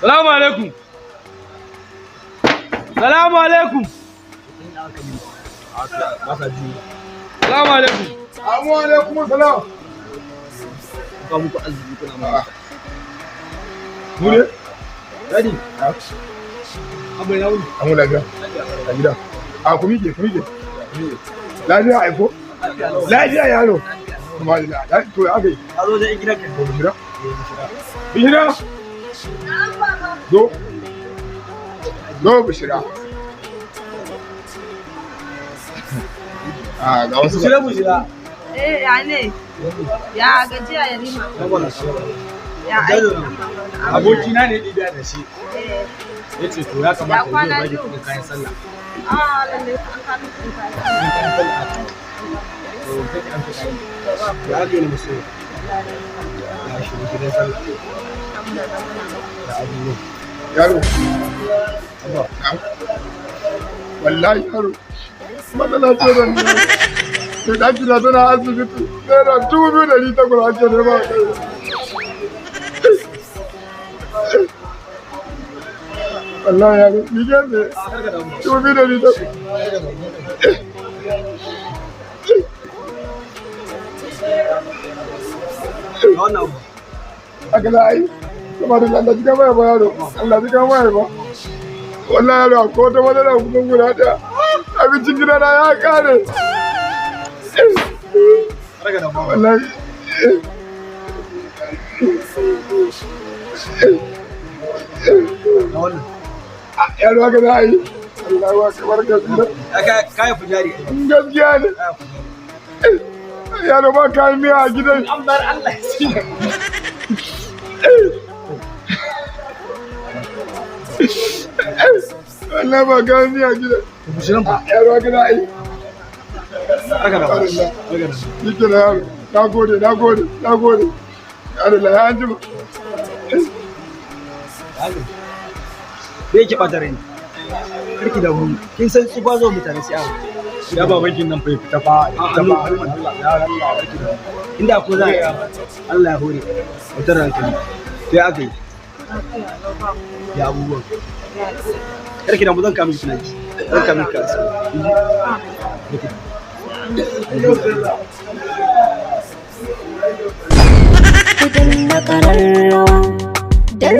Salamu alaikum. Salamu alaikum. Salamu alaikum. Assalamu alaikum salam. Ba muku arziki kuna ma. Mu ne? Ready? Abu ya wuni. Amu lafiya. A gida. A ku mike. Lafiya aiko? Lafiya yaro. Kuma da to ya gai. A zo da gidan ka. Ko bishira? Bishira? Zo. Zo bishira. Ga wasu Bishira. Ya ne? Ya gajiya ya rima. Ya aiki. Abokina ne ɗibiya da shi. Ya ce to ya kamata ya zo baki kuɗin kayan sallah. Lalle an kawo kuɗin kayan sallah. To kake an fi kayan. Ya ake ne musu. Ya shi gidan sallah. Da abubuwa. yaro. Wallahi yaro. Matsala ce da ni. Sai ɗaki na tana asibiti. Naira 2,800 ake nema a kai. Allah ya ga ni ne 2,800. Aka za a yi kuma da Allah ji kama ya ba yaro, Allah ji kama ya ba. Wallahi yaro ko wata madara kusan guda ɗaya abincin gidana ya kare. Wallahi yaro haka za a yi. Allah wa kamar gaskiya. Kayan fujari. Gaskiya ne. Yaro ba kayan miya a gidan. An bar Allah ya tsira. Allah ba kayan miya a gidan. Bushiran ba. Yaro haka za a yi. Raka da ba. Yake da yaro. Na gode. Allah ya anjima. Da yake ɓata rai. Karki da mu. Kin san su ba zo mutane sai awo. Ya babankin nan fa fita fa. Inda ko za Allah ya hore. Wutar hankali. Sai aka yi. Ya abubuwan. Karki da mu zan kamin tunanci. Zan kamin kasu. Kudin na ƙararrawa